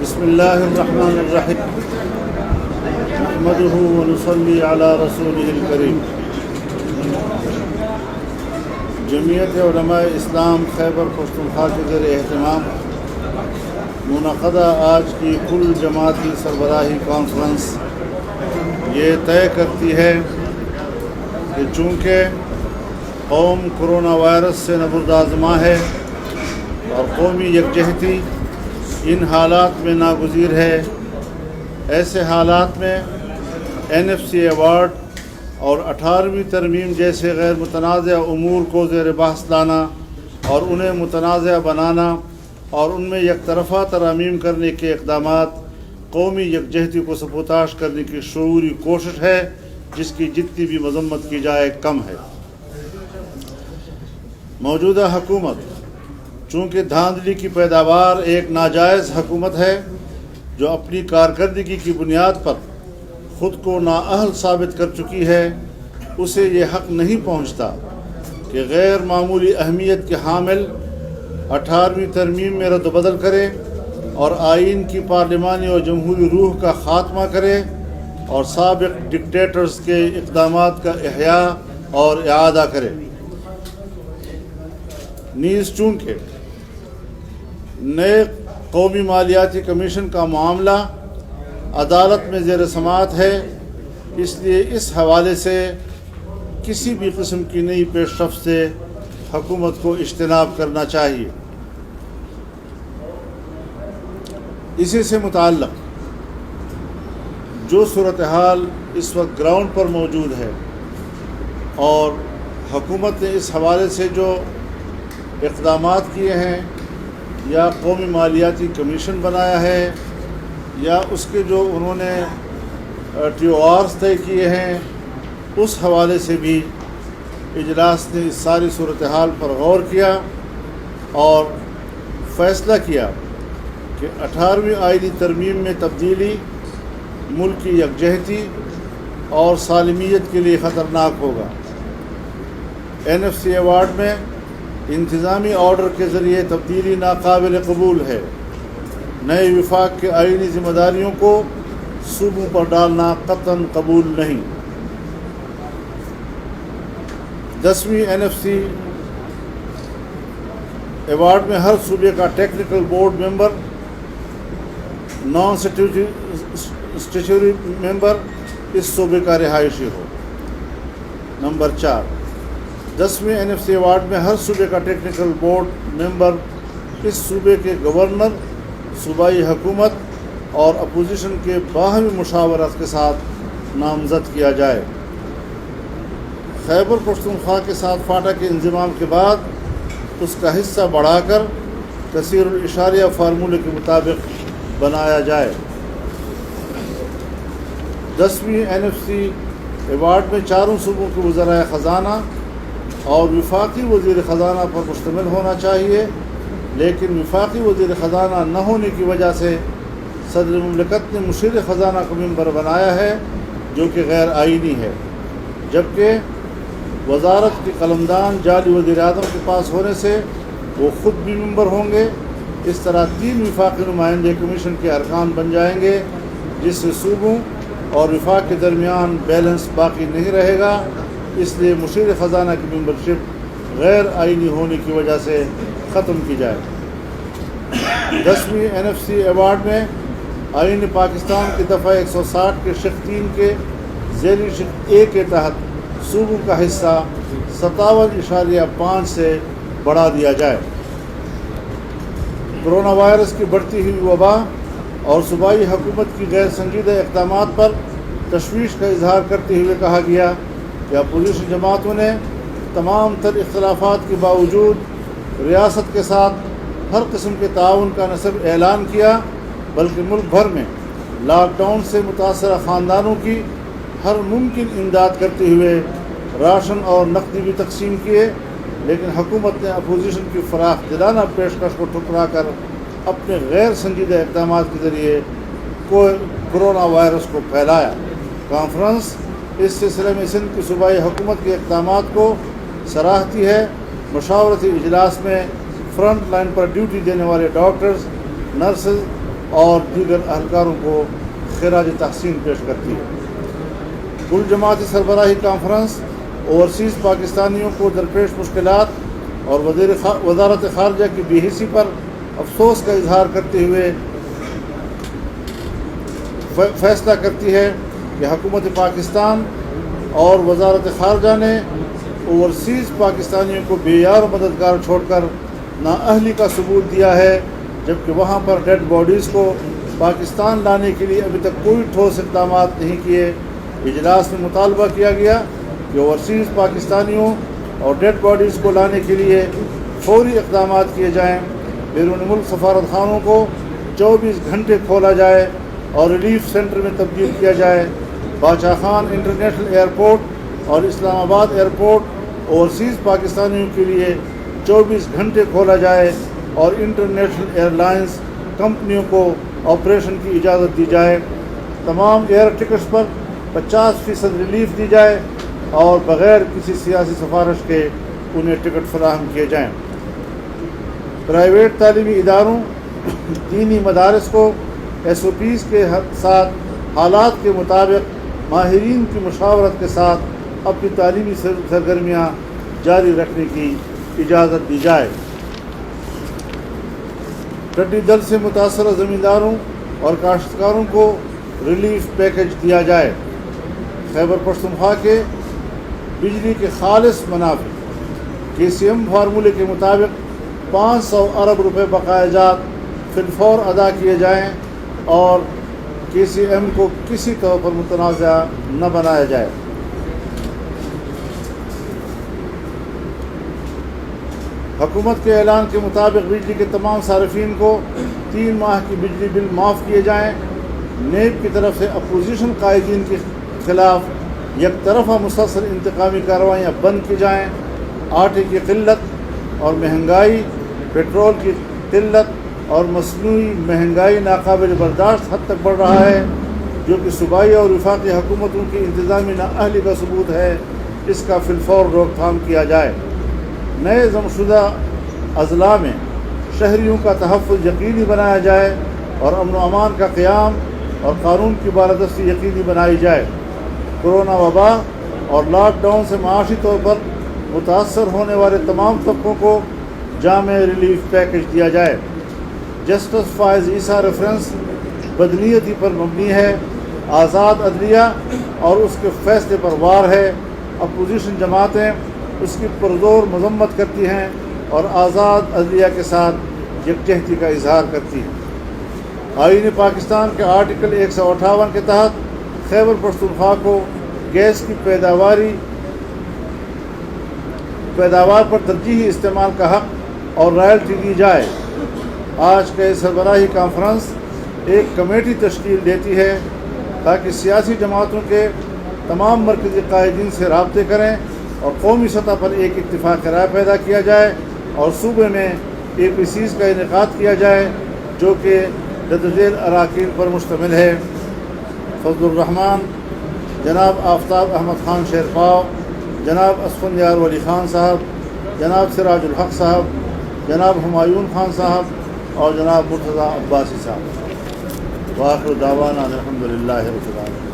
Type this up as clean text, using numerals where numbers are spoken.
بسم اللہ الرحمن الرحیم نحمده ونصلی علی رسوله الکریم۔ جمعیت علماء اسلام خیبر پختونخوا کے زیر اہتمام منعقدہ آج کی کل جماعتی سربراہی کانفرنس یہ طے کرتی ہے کہ چونکہ قوم کرونا وائرس سے نبردآزما ہے اور قومی یکجہتی ان حالات میں ناگزیر ہے، ایسے حالات میں NFC ایوارڈ اور 18ویں ترمیم جیسے غیر متنازع امور کو زیر بحث لانا اور انہیں متنازع بنانا اور ان میں یک طرفہ ترامیم کرنے کے اقدامات قومی یکجہتی کو سبوتاش کرنے کی شعوری کوشش ہے، جس کی جتنی بھی مذمت کی جائے کم ہے۔ موجودہ حکومت چونکہ دھاندلی کی پیداوار ایک ناجائز حکومت ہے جو اپنی کارکردگی کی بنیاد پر خود کو نااہل ثابت کر چکی ہے، اسے یہ حق نہیں پہنچتا کہ غیر معمولی اہمیت کے حامل 18ویں ترمیم میں رد و بدل کرے اور آئین کی پارلیمانی اور جمہوری روح کا خاتمہ کرے اور سابق ڈکٹیٹرز کے اقدامات کا احیاء اور اعادہ کرے۔ نیز چونکہ نئے قومی مالیاتی کمیشن کا معاملہ عدالت میں زیر سماعت ہے، اس لیے اس حوالے سے کسی بھی قسم کی نئی پیش رفت سے حکومت کو اجتناب کرنا چاہیے۔ اسی سے متعلق جو صورتحال اس وقت گراؤنڈ پر موجود ہے اور حکومت نے اس حوالے سے جو اقدامات کیے ہیں یا قومی مالیاتی کمیشن بنایا ہے یا اس کے جو انہوں نے TORs طے کیے ہیں، اس حوالے سے بھی اجلاس نے اس ساری صورتحال پر غور کیا اور فیصلہ کیا کہ 18ویں آئینی ترمیم میں تبدیلی ملک کی یکجہتی اور سالمیت کے لیے خطرناک ہوگا۔ NFC ایوارڈ میں انتظامی آرڈر کے ذریعے تبدیلی ناقابل قبول ہے۔ نئے وفاق کے آئینی ذمہ داریوں کو صوبوں پر ڈالنا قطعاً قبول نہیں۔ 10ویں NFC ایوارڈ میں ہر صوبے کا technical board member non statutory member اس صوبے کا رہائشی ہو۔ نمبر 4، 10ویں NFC ایوارڈ میں ہر صوبے کا ٹیکنیکل بورڈ ممبر اس صوبے کے گورنر، صوبائی حکومت اور اپوزیشن کے باہمی مشاورت کے ساتھ نامزد کیا جائے۔ خیبر پختونخوا کے ساتھ فاٹا کے انضمام کے بعد اس کا حصہ بڑھا کر کثیر الاشاریہ فارمولے کے مطابق بنایا جائے۔ 10ویں NFC ایوارڈ میں چاروں صوبوں کے وزرائے خزانہ اور وفاقی وزیر خزانہ پر مشتمل ہونا چاہیے، لیکن وفاقی وزیر خزانہ نہ ہونے کی وجہ سے صدر مملکت نے مشیر خزانہ کو ممبر بنایا ہے، جو کہ غیر آئینی ہے، جبکہ وزارت کی قلمدان جعلی وزیر اعظم کے پاس ہونے سے وہ خود بھی ممبر ہوں گے۔ اس طرح 3 وفاقی نمائندے کمیشن کے ارکان بن جائیں گے، جس سے صوبوں اور وفاق کے درمیان بیلنس باقی نہیں رہے گا۔ اس لیے مشیر خزانہ کی ممبرشپ غیر آئینی ہونے کی وجہ سے ختم کی جائے۔ 10ویں NFC ایوارڈ میں آئین پاکستان کی دفعہ 160 کے شق 3 کے ذیلی شق A کے تحت صوبوں کا حصہ 57.5 سے بڑھا دیا جائے۔ کرونا وائرس کی بڑھتی ہوئی وبا اور صوبائی حکومت کی غیر سنجیدہ اقدامات پر تشویش کا اظہار کرتے ہوئے کہا گیا کہ اپوزیشن جماعتوں نے تمام تر اختلافات کے باوجود ریاست کے ساتھ ہر قسم کے تعاون کا نصب اعلان کیا، بلکہ ملک بھر میں لاک ڈاؤن سے متاثرہ خاندانوں کی ہر ممکن امداد کرتے ہوئے راشن اور نقدی بھی تقسیم کیے، لیکن حکومت نے اپوزیشن کی فراخ دلانہ پیشکش کو ٹھکرا کر اپنے غیر سنجیدہ اقدامات کے ذریعے کرونا وائرس کو پھیلایا۔ کانفرنس اس سلسلے میں سندھ کی صوبائی حکومت کے اقدامات کو سراہتی ہے۔ مشاورتی اجلاس میں فرنٹ لائن پر ڈیوٹی دینے والے ڈاکٹرز، نرسز، اور دیگر اہلکاروں کو خراج تحسین پیش کرتی ہے۔ کل جماعتی سربراہی کانفرنس اوورسیز پاکستانیوں کو درپیش مشکلات اور وزارت خارجہ کی بے حسی پر افسوس کا اظہار کرتے ہوئے فیصلہ کرتی ہے کہ حکومت پاکستان اور وزارت خارجہ نے اوورسیز پاکستانیوں کو بے یار مددگار چھوڑ کر نااہلی کا ثبوت دیا ہے، جبکہ وہاں پر ڈیڈ باڈیز کو پاکستان لانے کے لیے ابھی تک کوئی ٹھوس اقدامات نہیں کیے۔ اجلاس میں مطالبہ کیا گیا کہ اوورسیز پاکستانیوں اور ڈیڈ باڈیز کو لانے کے لیے فوری اقدامات کیے جائیں، بیرون ملک سفارت خانوں کو 24 گھنٹے کھولا جائے اور ریلیف سینٹر میں تبدیل کیا جائے۔ باچا خان انٹرنیشنل ایئرپورٹ اور اسلام آباد ایئرپورٹ اوورسیز پاکستانیوں کے لیے 24 گھنٹے کھولا جائے اور انٹرنیشنل ایئر لائنز کمپنیوں کو آپریشن کی اجازت دی جائے۔ تمام ایئر ٹکٹس پر 50% ریلیف دی جائے اور بغیر کسی سیاسی سفارش کے انہیں ٹکٹ فراہم کیے جائیں۔ پرائیویٹ تعلیمی اداروں، دینی مدارس کو SOPs کے ساتھ حالات کے مطابق ماہرین کی مشاورت کے ساتھ اپنی تعلیمی سرگرمیاں جاری رکھنے کی اجازت دی جائے۔ ٹڈی دل سے متاثرہ زمینداروں اور کاشتکاروں کو ریلیف پیکج دیا جائے۔ خیبر پختونخوا کے بجلی کے خالص منافع KCM فارمولے کے مطابق 500 ارب روپے بقایا جات فی الفور ادا کیے جائیں اور KCM کو کسی طور پر متنازع نہ بنایا جائے۔ حکومت کے اعلان کے مطابق بجلی کے تمام صارفین کو 3 ماہ کی بجلی بل معاف کیے جائیں۔ نیب کی طرف سے اپوزیشن قائدین کے خلاف یک طرفہ مسلسل انتقامی کارروائیاں بند کی جائیں۔ آٹے کی قلت اور مہنگائی، پیٹرول کی قلت اور مصنوعی مہنگائی ناقابل برداشت حد تک بڑھ رہا ہے، جو کہ صوبائی اور وفاقی حکومتوں کی انتظامی نااہلی کا ثبوت ہے۔ اس کا فی الفور روک تھام کیا جائے۔ نئے ضم شدہ اضلاع میں شہریوں کا تحفظ یقینی بنایا جائے اور امن و امان کا قیام اور قانون کی بالادستی یقینی بنائی جائے۔ کورونا وبا اور لاک ڈاؤن سے معاشی طور پر متاثر ہونے والے تمام طبقوں کو جامع ریلیف پیکج دیا جائے۔ جسٹس فائز عیسیٰ ریفرنس بدنیتی پر مبنی ہے، آزاد عدلیہ اور اس کے فیصلے پر وار ہے۔ اپوزیشن جماعتیں اس کی پرزور مذمت کرتی ہیں اور آزاد عدلیہ کے ساتھ یکجہتی کا اظہار کرتی ہیں۔ آئین پاکستان کے آرٹیکل 158 کے تحت خیبر پختونخوا کو گیس کی پیداوار پر ترجیحی استعمال کا حق اور رائلٹی دی جائے۔ آج کا یہ سربراہی کانفرنس ایک کمیٹی تشکیل دیتی ہے تاکہ سیاسی جماعتوں کے تمام مرکزی قائدین سے رابطے کریں اور قومی سطح پر ایک اتفاق رائے پیدا کیا جائے اور صوبے میں APCs کا انعقاد کیا جائے جو کہ درج ذیل اراکین پر مشتمل ہے: فضل الرحمان، جناب آفتاب احمد خان شیرپاؤ، جناب اسفندیار ولی خان صاحب، جناب سراج الحق صاحب، جناب ہمایون خان صاحب اور جناب مرتضیٰ عباسی صاحب۔ وآخر دعوانا الحمدللہ رب العالمین۔